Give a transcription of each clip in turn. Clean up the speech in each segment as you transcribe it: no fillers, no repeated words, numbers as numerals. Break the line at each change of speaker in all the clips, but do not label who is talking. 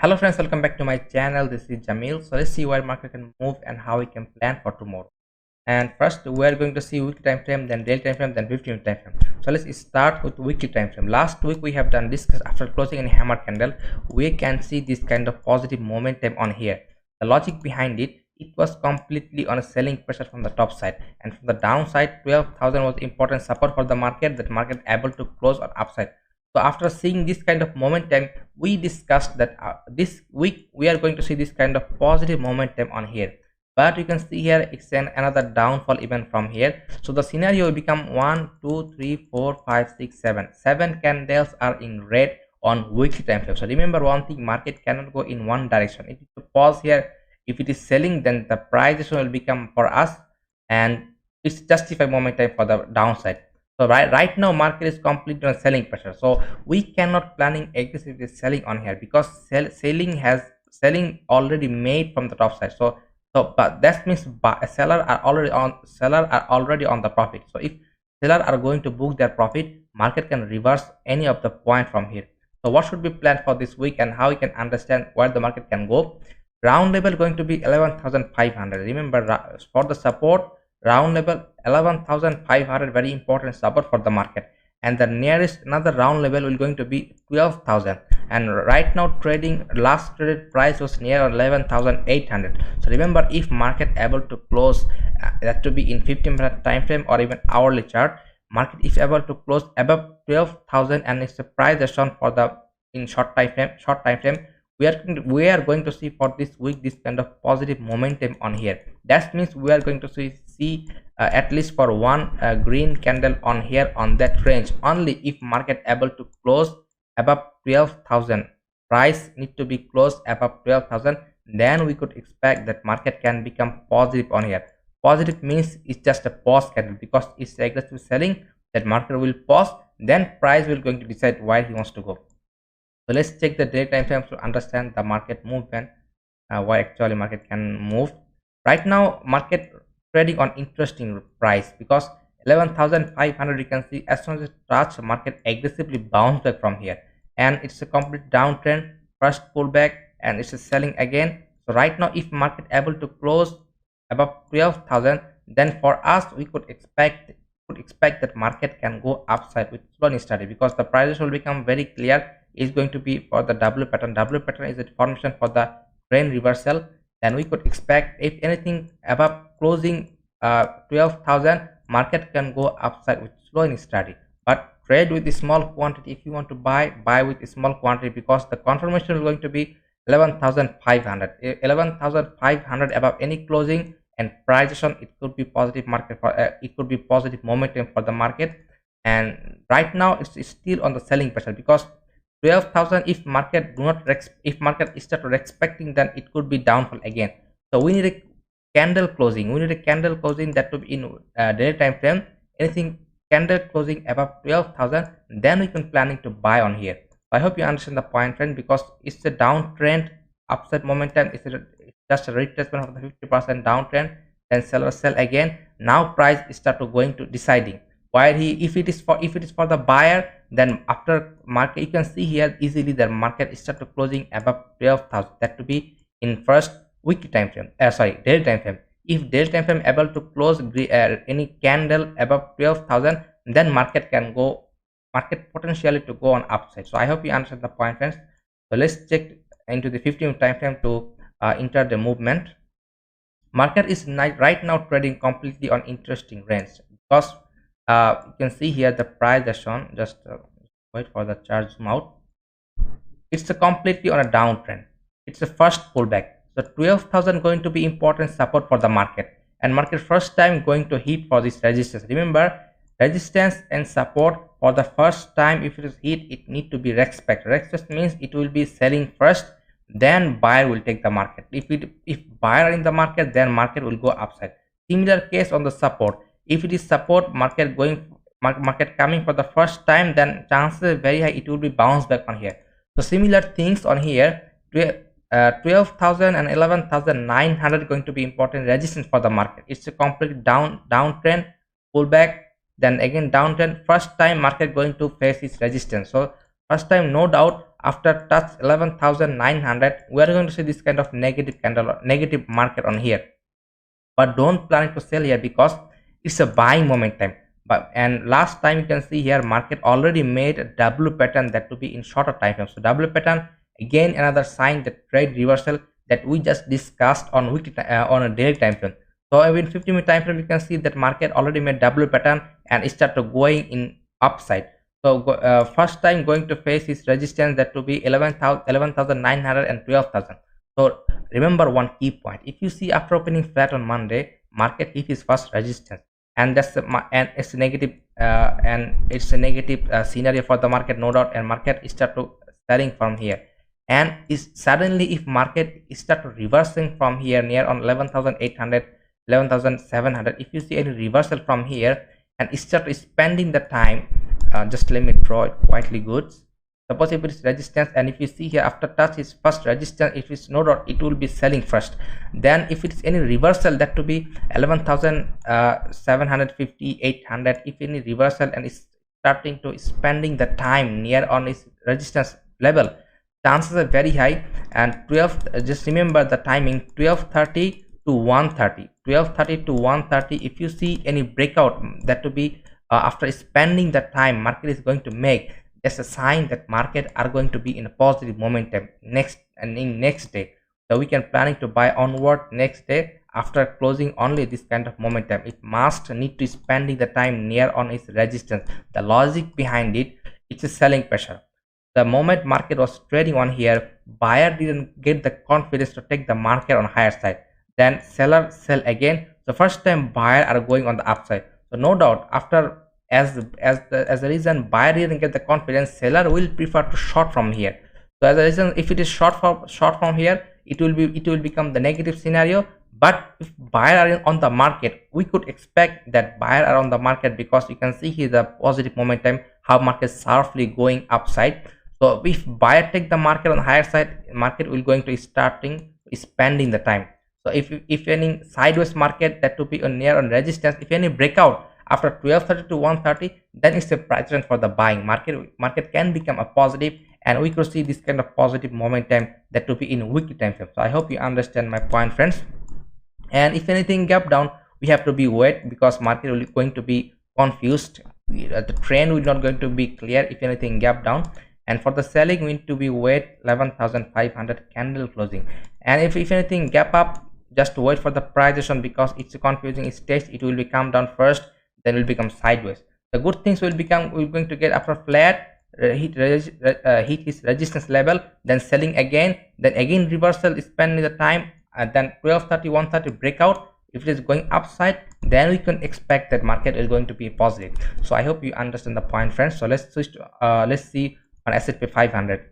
Hello friends, welcome back to my channel. This is Jamil. So let's see where market can move and how we can plan for tomorrow. And first we are going to see weekly time frame, then daily time frame, then 15 time frame. So let's start with weekly time frame. Last week we have done discuss after closing any hammer candle, we can see this kind of positive momentum on here. The logic behind it, it was completely on a selling pressure from the top side, and from the downside 12,000 was important support for the market, that market able to close on upside. So after seeing this kind of momentum, we discussed that this week we are going to see this kind of positive momentum on here, but you can see here it's another downfall even from here. So the scenario will become 1 2 3 4 5 6 7 7 candles are in red on weekly time frame. So remember one thing, market cannot go in one direction. If it pause here, if it is selling, then the price will become for us, and it's justify momentum for the downside. So right now market is completely on selling pressure, so we cannot planning aggressively selling on here because selling already made from the top side. So but that means seller are already on the profit. So if seller are going to book their profit, market can reverse any of the point from here. So what should be planned for this week and how we can understand where the market can go? Round level going to be 11,500. Remember, for the support, round level 11,500 very important support for the market, and the nearest another round level will going to be 12,000. And right now trading, last traded price was near 11,800. So remember, if market able to close that to be in 15-minute time frame or even hourly chart, market if able to close above 12,000 and it's a price action for the in short time frame, we are going to see for this week this kind of positive momentum on here. That means we are going to see at least for one green candle on here on that range only. If market able to close above 12,000, price need to be closed above 12,000, then we could expect that market can become positive on here. Positive means it's just a pause candle because it's aggressive selling, that market will pause, then price will going to decide where he wants to go. So let's check the daily time frames to understand the market movement, why actually market can move. Right now market trading on interesting price because 11,500, you can see as soon as it touch, market aggressively bounce back from here, and it's a complete downtrend, first pullback, and it's a selling again. So right now if market able to close above 12,000, then for us we could expect that market can go upside with slow study because the prices will become very clear. Is going to be for the W pattern. W pattern is a formation for the trend reversal. Then we could expect if anything above closing 12,000, market can go upside with slow and steady. But trade with a small quantity. If you want to buy with a small quantity because the confirmation is going to be 11,500. 11,500 above any closing and price action, it could be positive market for it could be positive momentum for the market. And right now it's still on the selling pressure because 12,000, if market start expecting, then it could be downfall again. So we need a candle closing, that to be in daily time frame. Anything candle closing above 12,000, then we can planning to buy on here. I hope you understand the point, friend, because it's a downtrend, upside momentum. It's just a retracement of the 50% downtrend, then seller sell again. Now price start to going to deciding why if it is for the buyer, then after market you can see here easily the market start to closing above 12,000, that to be in first weekly time frame, daily time frame. If daily time frame able to close any candle above 12,000, then market potentially to go on upside. So I hope you understand the point, friends. So let's check into the 15 time frame to enter the movement. Market is right now trading completely on interesting range because you can see here the price is shown. Just wait for the chart zoom out. It's a completely on a downtrend. It's the first pullback. So 12,000 going to be important support for the market, and market first time going to hit for this resistance. Remember, resistance and support for the first time, if it is hit, it need to be respect. Respect means it will be selling first, then buyer will take the market. If buyer are in the market, then market will go upside. Similar case on the support. If it is support, market coming for the first time, then chances very high it will be bounce back on here. So similar things on here. 12,000 and 11,900 going to be important resistance for the market. It's a complete downtrend, pullback, then again downtrend. First time market going to face its resistance. So First time, no doubt, after touch 11,900, we are going to see this kind of negative candle or negative market on here. But don't plan to sell here because it's a buying momentum. But and last time you can see here market already made a W pattern, that to be in shorter time frame. So W pattern, again another sign that trade reversal that we just discussed on weekly on a daily time frame. So in 50-minute time frame you can see that market already made W pattern and it started going in upside. So first time going to face is resistance, that to be 11,900 and 12,000. So remember one key point: if you see after opening flat on Monday, market hit his first resistance, and it's a negative scenario for the market, no doubt, and market start to selling from here. And is suddenly if market start reversing from here near on 11,800, 11,700, if you see any reversal from here and start spending the time, just let me draw it quietly good. Suppose if it is resistance, and if you see here after touch is first resistance, if it's no doubt it will be selling first. Then if it is any reversal, that to be 11,750, 800, if any reversal and is starting to spending the time near on its resistance level, chances are very high. And 12, just remember the timing, 12:30 to 1:30, 12:30 to 1:30. If you see any breakout, that to be after spending the time market is going to make, that's a sign that market are going to be in a positive momentum next day. So we can planning to buy onward next day after closing only this kind of momentum. It must need to spending the time near on its resistance. The logic behind it, it's a selling pressure. The moment market was trading on here, buyer didn't get the confidence to take the market on higher side, then seller sell again. So first time buyer are going on the upside. So no doubt after as a reason buyer didn't get the confidence, seller will prefer to short from here. So as a reason, if it is short from here, it will become the negative scenario. But if buyer are on the market, we could expect that buyer are on the market, because you can see here the positive momentum, how market sharply going upside. So if buyer take the market on the higher side, market will going to starting spending the time. So if any sideways market, that to be on near on resistance, if any breakout after 12:30 to 1:30, then it's a price trend for the buying. Market can become a positive, and we could see this kind of positive momentum, that to be in weekly time frame. So I hope you understand my point, friends. And if anything gap down, we have to be wait, because market will going to be confused. The trend will not going to be clear if anything gap down. And for the selling, we need to be wait 11,500 candle closing. And if anything gap up, just wait for the price action, because it's a confusing stage. It will be come down first, then will become sideways. The good things will become, we're going to get after flat hit his resistance level, then selling again, then again reversal, spending the time, and then 12:30, 1:30 breakout. If it is going upside, then we can expect that market is going to be positive. So I hope you understand the point, friends. So let's switch to let's see on S&P 500.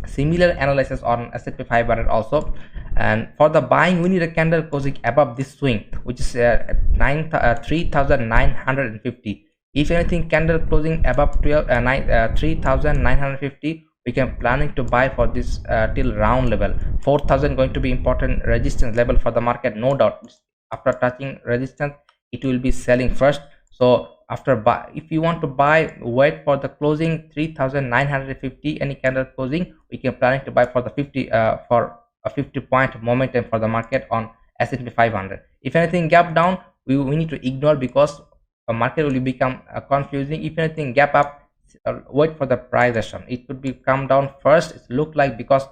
Similar analysis on S&P 500 also. And for the buying, we need a candle closing above this swing, which is 3,950. If anything candle closing above 3,950, we can planning to buy for this till round level. 4,000 going to be important resistance level for the market, no doubt. After touching resistance, it will be selling first. So after buy, if you want to buy, wait for the closing 3,950 any candle closing, we can planning to buy for the 50 for a 50-point momentum for the market on S&P 500. If anything gap down, we need to ignore, because a market will become confusing. If anything gap up, wait for the price action. It could be come down first, it look like, because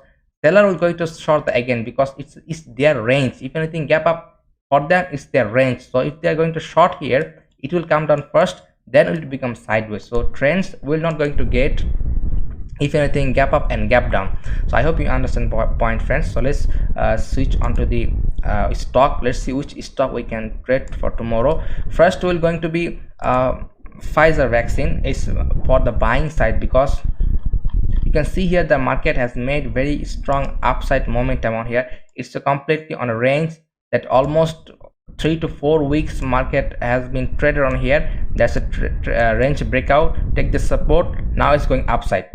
seller will going to short again, because it's their range. If anything gap up, for them it's their range. So if they are going to short here, it will come down first, then it will become sideways. So trends will not going to get, if anything gap up and gap down. So I hope you understand point, friends. So let's switch on to the stock. Let's see which stock we can trade for tomorrow. First we're going to be Pfizer vaccine is for the buying side, because you can see here the market has made very strong upside momentum on here. It's completely on a range that almost 3 to 4 weeks market has been traded on here. That's a range breakout, take the support, now it's going upside.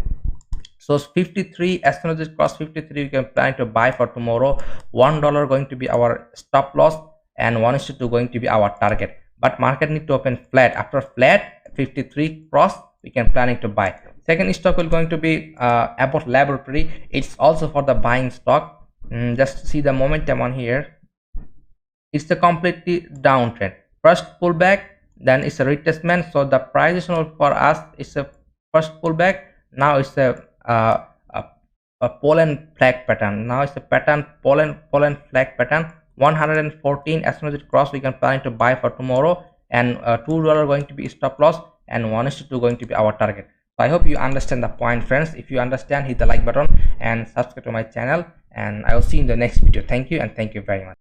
So 53, as soon as it cross 53, we can plan to buy for tomorrow. $1 going to be our stop loss, and 1:2 going to be our target. But market need to open flat. After flat 53 cross, we can planning to buy. Second stock will going to be Abbott Laboratory. It's also for the buying stock. Just see the momentum on here. It's a completely downtrend. First pullback, then it's a retracement. So the price for us is a first pullback. Now it's a pollen flag pattern. Now it's a pattern pollen flag pattern. 114 as soon as it cross, we can plan to buy for tomorrow, and $2 going to be stop loss, and 1:2 going to be our target. So I hope you understand the point, friends. If you understand, hit the like button and subscribe to my channel, and I will see you in the next video. Thank you, and thank you very much.